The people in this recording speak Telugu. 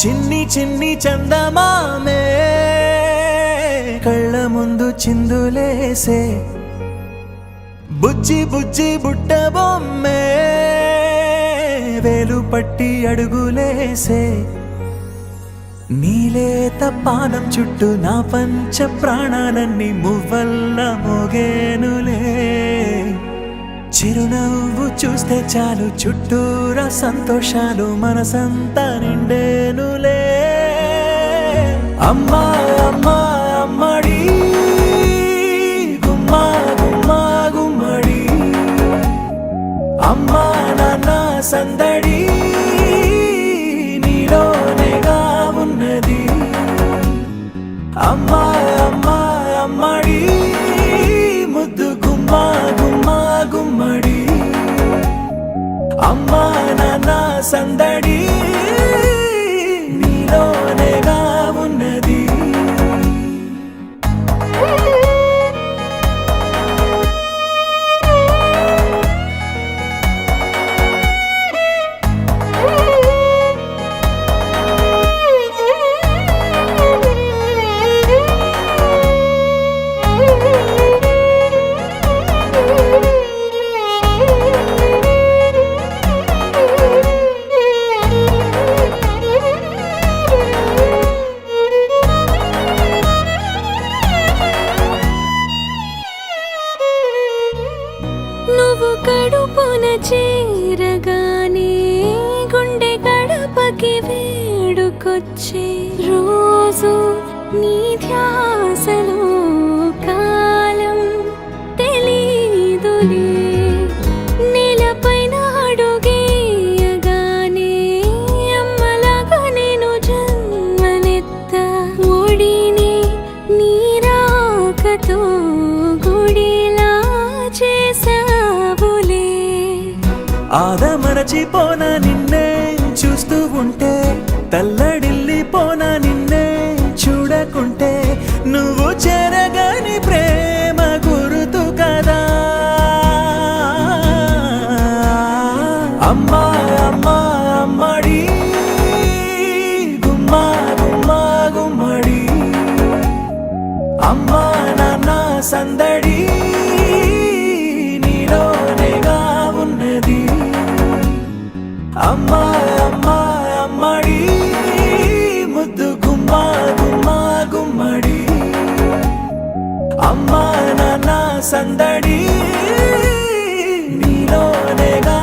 చిన్ని చిన్ని చందమామే కళ్ళ ముందు చిందులేసే బుజ్జి బుజ్జి బుట్ట బొమ్మే వేలు పట్టి అడుగులేసే నీలేత పానం చుట్టూ నా పంచ ప్రాణాలన్నీ మువ్వల్ల మోగేనులే చిరునవ్వు చూస్తే చాలు చుట్టూరా సంతోషాలు మనసంతా నిండేనులే అమ్మా అమ్మా అమ్మడి గుమ్మా గుమ్మా గుమ్మడి అమ్మా నాన్న సందడి నీలోనేగా ఉన్నది అమ్మా అమ్మా అమ్మడి ముద్దు గుమ్మా గుమ్మా గుమ్మడి అమ్మా నాన్న సందడి నీలోనేగా ఉన్నది నువ్వు కడుపున చేరగానే గుండె గడపకి వేడుకొచ్చే రోజు నీ ధ్యాసలో కాలం తెలీదులే నేలపైన అడుగేయగానే అమ్మలాగా నేను జన్మనెత్త ఒడిని నీ రాకతో గుడిలా చేసావులే ఆదమరచిపోనా నిన్నే చూస్తూ ఉంటే తల్లడిల్లిపోనా నిన్నే చూడకుంటే నువ్వు చెరగని ప్రేమ గురుతు కదా అమ్మా అమ్మా అమ్మడి గుమ్మా గుమ్మా గుమ్మడి అమ్మా నాన్న సందడి నీలోనేగా ఉన్నది అమ్మా అమ్మా అమ్మడి ముద్దు గుమ్మా గుమ్మా గుమ్మడి అమ్మా నాన్న సందడి నీలోనేగా